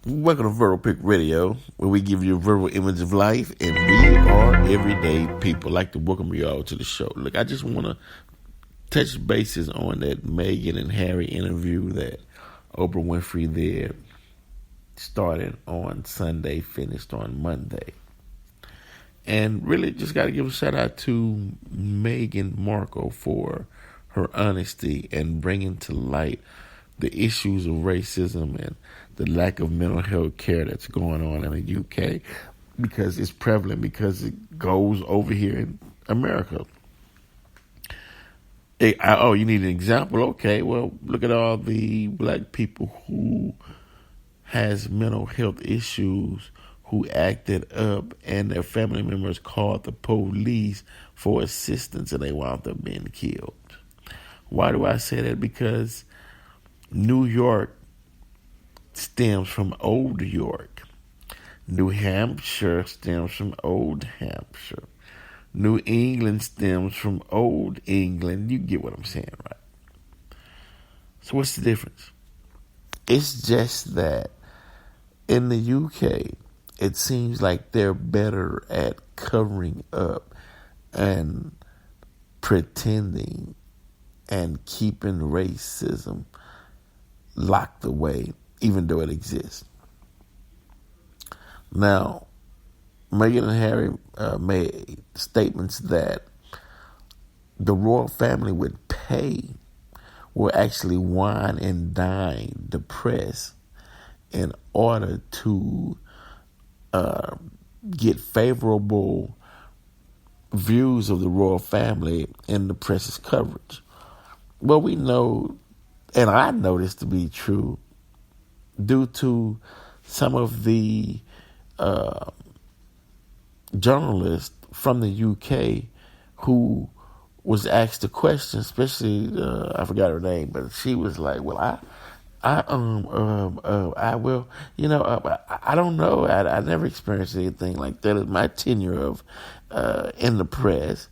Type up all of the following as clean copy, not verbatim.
Welcome to Verbal Pick Radio, where we give you a verbal image of life, and we are everyday people. I'd like to welcome you all to the show. Look, I just want to touch bases on that Meghan and Harry interview that Oprah Winfrey did, started on Sunday, finished on Monday. And really just got to give a shout out to Meghan-Markle for her honesty and bringing to light the issues of racism and the lack of mental health care that's going on in the UK, because it's prevalent, because it goes over here in America. You need an example? Okay, well, look at all the black people who has mental health issues, who acted up, and their family members called the police for assistance, and they wound up being killed. Why do I say that? Because New York stems from Old York. New Hampshire stems from Old Hampshire. New England stems from Old England. You get what I'm saying, right? So what's the difference? It's just that in the UK, it seems like they're better at covering up and pretending and keeping racism locked away, even though it exists. Now, Meghan and Harry made statements that the royal family will actually wine and dine the press in order to get favorable views of the royal family in the press's coverage. Well, we know, and I know this to be true, due to some of the journalists from the UK who was asked a question, especially I forgot her name, but she was like, "Well, I will, I don't know. I never experienced anything like that in my tenure of in the press."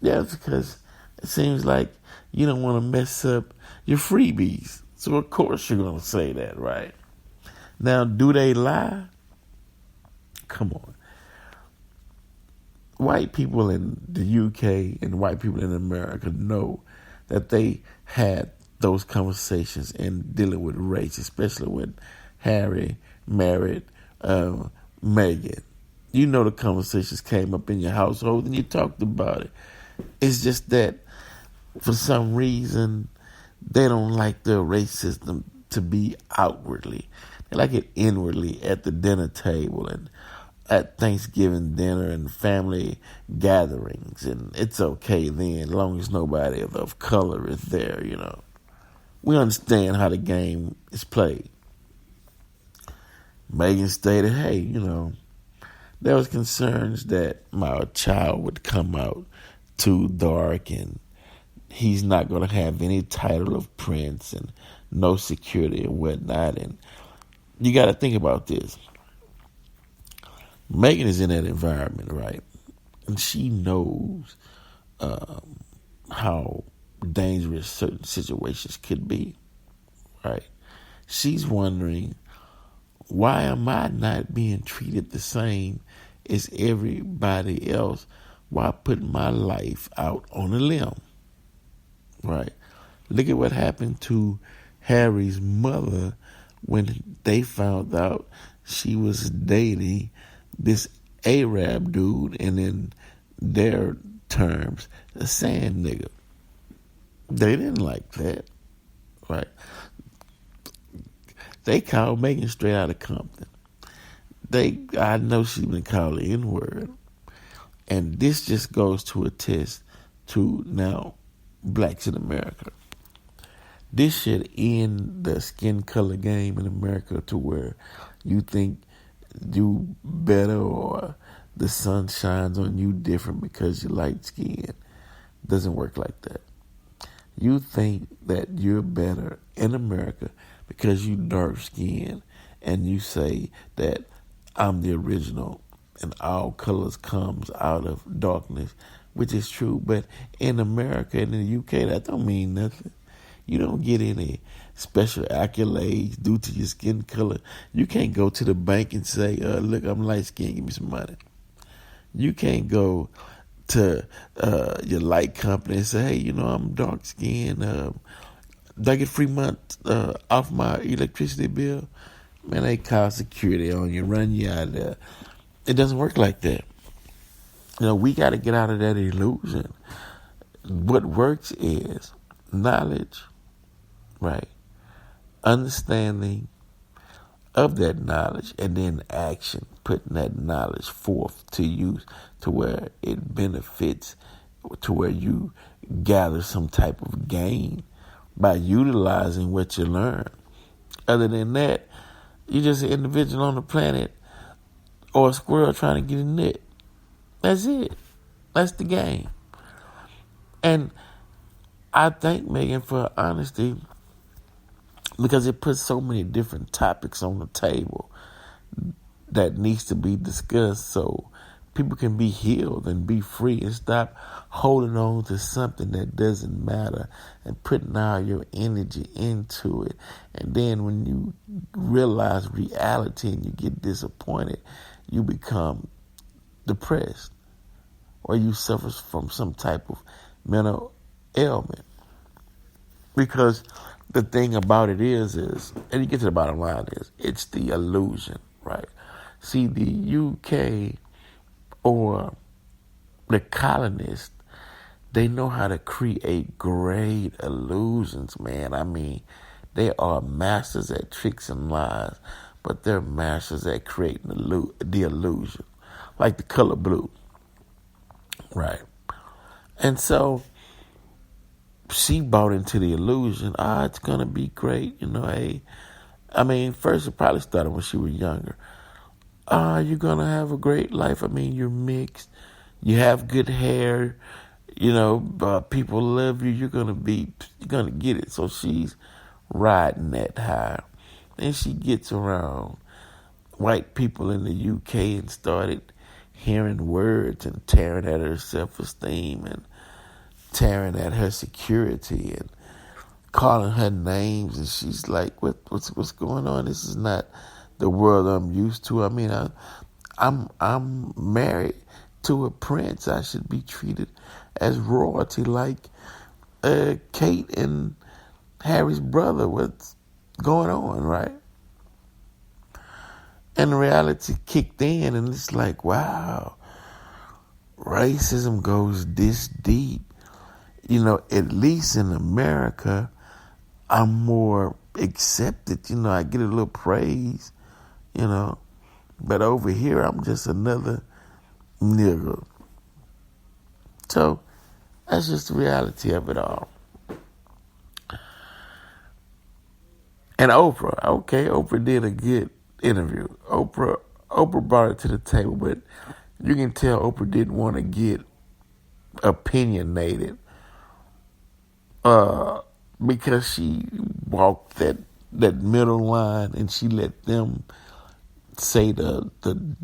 Yeah, it's because it seems like you don't want to mess up your freebies. So of course you're going to say that, right? Now, do they lie? Come on. White people in the UK and white people in America know that they had those conversations in dealing with race, especially when Harry married Meghan. You know the conversations came up in your household and you talked about it. It's just that for some reason they don't like their racism to be outwardly. They like it inwardly at the dinner table and at Thanksgiving dinner and family gatherings. And it's okay then, as long as nobody of color is there, We understand how the game is played. Meghan stated, hey, there was concerns that my child would come out too dark and he's not going to have any title of prince and no security and whatnot. And you got to think about this. Meghan is in that environment, right? And she knows how dangerous certain situations could be, right? She's wondering, why am I not being treated the same as everybody else? Why put my life out on a limb, right? Look at what happened to Harry's mother when they found out she was dating this Arab dude, and in their terms, a sand nigga. They didn't like that, right? They called Meghan straight out of Compton. I know she's been called the N-word. And this just goes to attest to now blacks in America. This should end the skin color game in America to where you think you better or the sun shines on you different because you're light skinned. Doesn't work like that. You think that you're better in America because you dark skinned and you say that I'm the original and all colors comes out of darkness, which is true. But in America and in the UK, that don't mean nothing. You don't get any special accolades due to your skin color. You can't go to the bank and say, look, I'm light skinned, give me some money. You can't go to your light company and say, hey, I'm dark skinned. Do I get 3 months off my electricity bill? Man, they call security on you, run you out of there. It doesn't work like that. We got to get out of that illusion. What works is knowledge, right? Understanding of that knowledge, and then action, putting that knowledge forth to use to where it benefits, to where you gather some type of gain by utilizing what you learn. Other than that, you're just an individual on the planet or a squirrel trying to get a nut. That's it. That's the game. And I thank Megan for her honesty, because it puts so many different topics on the table that needs to be discussed so people can be healed and be free and stop holding on to something that doesn't matter and putting all your energy into it. And then when you realize reality and you get disappointed, you become depressed or you suffer from some type of mental ailment. Because the thing about it is, and you get to the bottom line is, it's the illusion, right? See, the UK or the colonists, they know how to create great illusions, man. I mean, they are masters at tricks and lies, but they're masters at creating the illusion, like the color blue, right? And so she bought into the illusion. It's going to be great. Hey, I mean, first it probably started when she was younger. You're going to have a great life. I mean, you're mixed. You have good hair. People love you. You're going to get it. So she's riding that high. Then she gets around white people in the UK and started hearing words and tearing at her self-esteem and tearing at her security and calling her names, and she's like, "What's going on? This is not the world I'm used to. I mean, I'm married to a prince. I should be treated as royalty, like Kate and Harry's brother. What's going on, right?" And the reality kicked in, and it's like, wow, racism goes this deep. At least in America, I'm more accepted. I get a little praise, But over here, I'm just another nigga. So that's just the reality of it all. And Oprah did a good interview. Oprah brought it to the table, but you can tell Oprah didn't want to get opinionated. Because she walked that middle line and she let them say the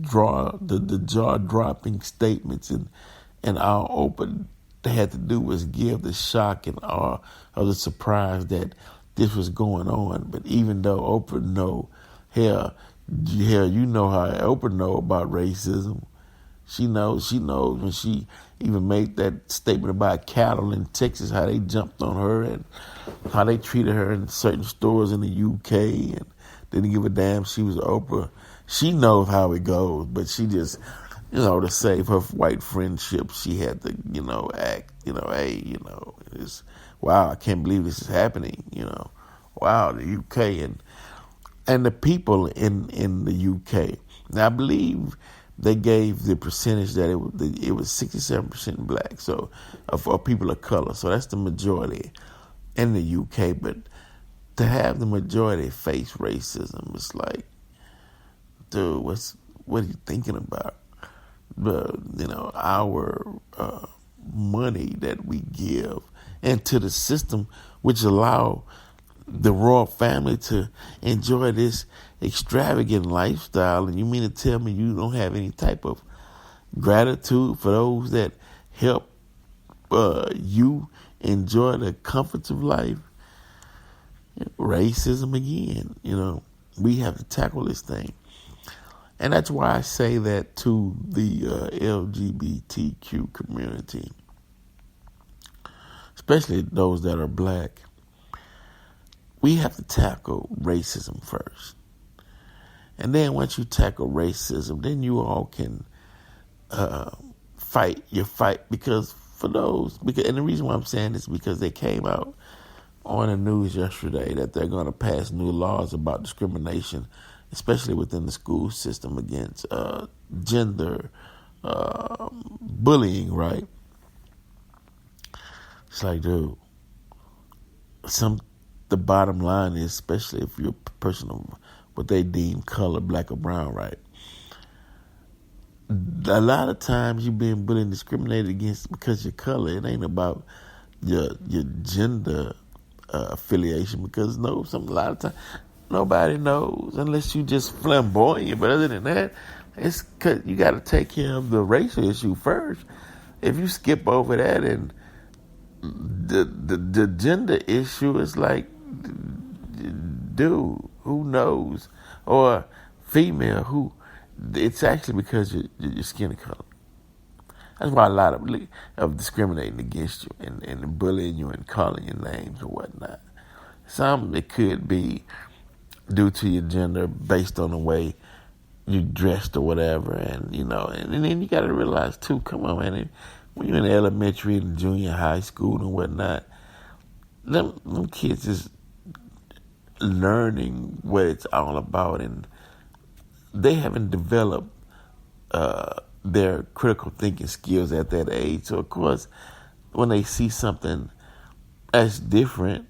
jaw dropping statements, and all Oprah had to do was give the shock and awe of the surprise that this was going on. But even though Oprah know, hell, you know how Oprah know about racism. She knows when she even made that statement about cattle in Texas, how they jumped on her and how they treated her in certain stores in the UK and didn't give a damn she was Oprah. She knows how it goes, but she just, to save her white friendship, she had to, act, hey, it's, wow, I can't believe this is happening, wow, the UK and the people in the UK. Now, I believe they gave the percentage that it was 67% black, so for people of color. So that's the majority in the UK. But to have the majority face racism, it's like, dude, what are you thinking about? Our money that we give into the system, which allow the royal family to enjoy this extravagant lifestyle, and you mean to tell me you don't have any type of gratitude for those that help you enjoy the comforts of life? Racism again. We have to tackle this thing. And that's why I say that to the LGBTQ community, especially those that are black. We have to tackle racism first. And then once you tackle racism, then you all can fight your fight. Because and the reason why I'm saying this is because they came out on the news yesterday that they're going to pass new laws about discrimination, especially within the school system against gender bullying, right? It's like, dude, the bottom line is, especially if you're a person of what they deem color, black or brown, right? A lot of times you're being bullied and discriminated against because of your color. It ain't about your gender affiliation, because a lot of times nobody knows unless you just flamboyant. But other than that, it's 'cause you got to take care of the racial issue first. If you skip over that and the gender issue, is like, dude, who knows? Or female, who? It's actually because your skin color. That's why a lot of discriminating against you and bullying you and calling you names or whatnot. Some, it could be due to your gender based on the way you dressed or whatever, and then you got to realize too. Come on, man. When you're in elementary and junior high school and whatnot, them kids is learning what it's all about, and they haven't developed their critical thinking skills at that age. So, of course, when they see something that's different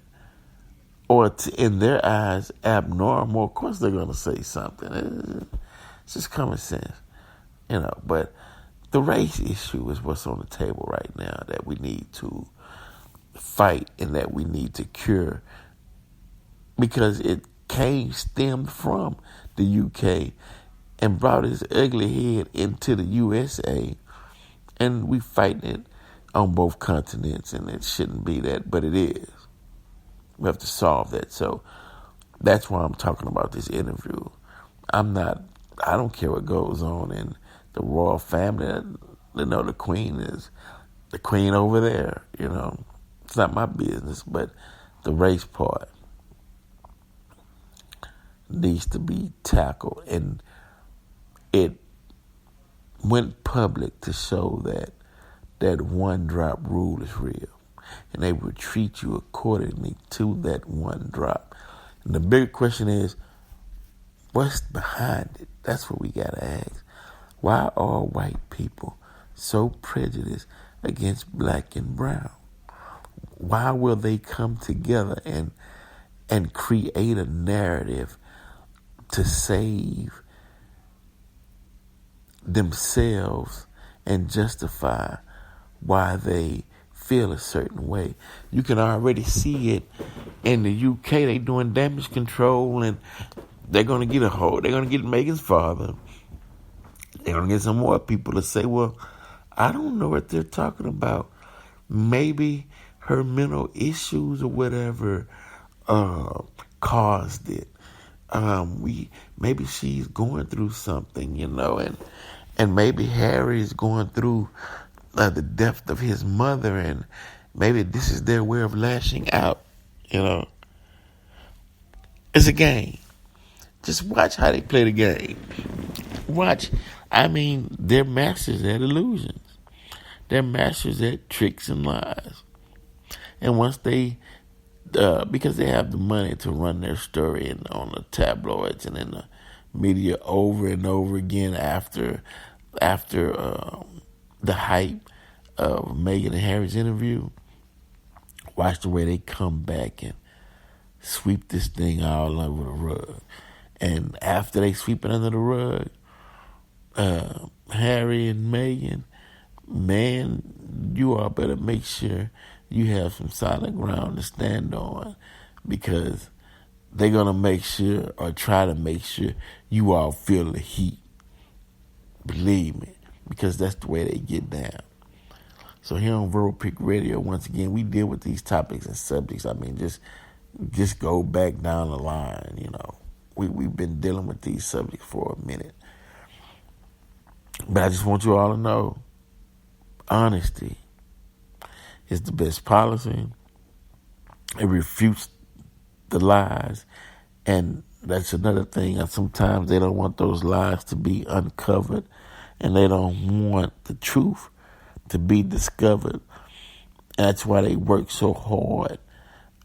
or in their eyes abnormal, of course they're going to say something. It's just common sense, But the race issue is what's on the table right now that we need to fight and that we need to cure, because it stemmed from the UK and brought its ugly head into the USA, and we fighting it on both continents, and it shouldn't be that, but it is. We have to solve that. So that's why I'm talking about this interview. I don't care what goes on in the royal family. The queen is the queen over there, It's not my business, but the race part needs to be tackled. And it went public to show that one drop rule is real, and they will treat you accordingly to that one drop. And the bigger question is, what's behind it? That's what we gotta ask. Why are white people so prejudiced against black and brown? Why will they come together and create a narrative to save themselves and justify why they feel a certain way? You can already see it in the UK. They doing damage control, and they're going to get they're going to get Meghan's father. They're going to get some more people to say, well, I don't know what they're talking about. Maybe her mental issues or whatever caused it. Maybe she's going through something, and maybe Harry's going through the death of his mother, and maybe this is their way of lashing out. It's a game. Just watch how they play the game. Watch. They're masters at illusions. They're masters at tricks and lies. And once because they have the money to run their story on the tabloids and in the media over and over again after the hype of Meghan and Harry's interview, watch the way they come back and sweep this thing all over the rug. And after they sweep it under the rug, Harry and Meghan, man, you all better make sure you have some solid ground to stand on, because they're going to make sure, or try to make sure, you all feel the heat. Believe me, because that's the way they get down. So here on Verbal Pick Radio, once again, we deal with these topics and subjects. Just just go back down the line. We've been dealing with these subjects for a minute, but I just want you all to know, honesty is the best policy. It refutes the lies, and that's another thing. And sometimes they don't want those lies to be uncovered, and they don't want the truth to be discovered. That's why they work so hard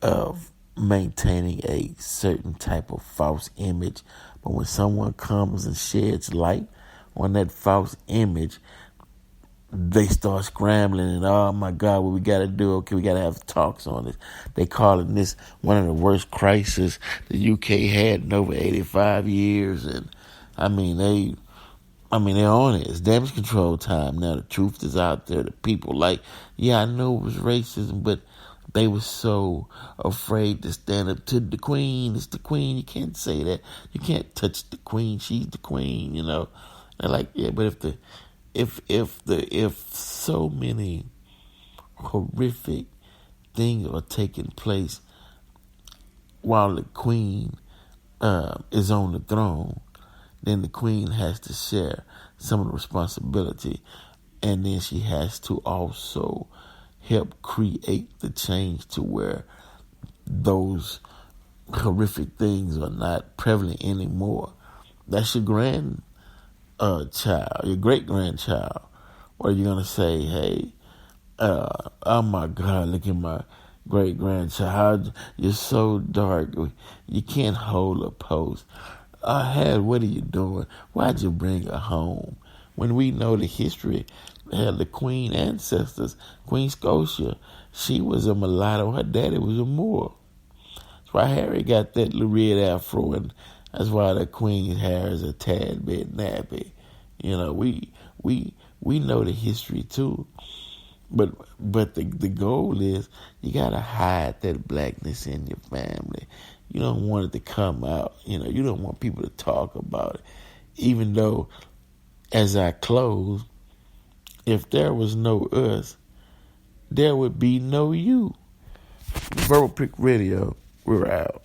of maintaining a certain type of false image. But when someone comes and sheds light on that false image, they start scrambling and, oh my God, what we got to do? Okay, we got to have talks on this. They calling this one of the worst crises the UK had in over 85 years. And they're on it. It's damage control time now. The truth is out there. The people yeah, I know it was racism, but they were so afraid to stand up to the queen. It's the queen. You can't say that. You can't touch the queen. She's the queen. They're like, yeah, but if so many horrific things are taking place while the queen is on the throne, then the queen has to share some of the responsibility, and then she has to also help create the change to where those horrific things are not prevalent anymore. That's your grandchild, your great-grandchild. Or you're going to say, hey, oh my God, look at my great-grandchild. You're so dark. You can't hold a post. What are you doing? Why'd you bring her home? When we know the history, the queen ancestors, Queen Scotia, she was a mulatto. Her daddy was a Moor. That's why Harry got that little red afro, and that's why the queen's hair is a tad bit nappy. We know the history too. But the goal is you gotta hide that blackness in your family. You don't want it to come out. You don't want people to talk about it. Even though, as I close, if there was no us, there would be no you. Verbal Pick Radio, we're out.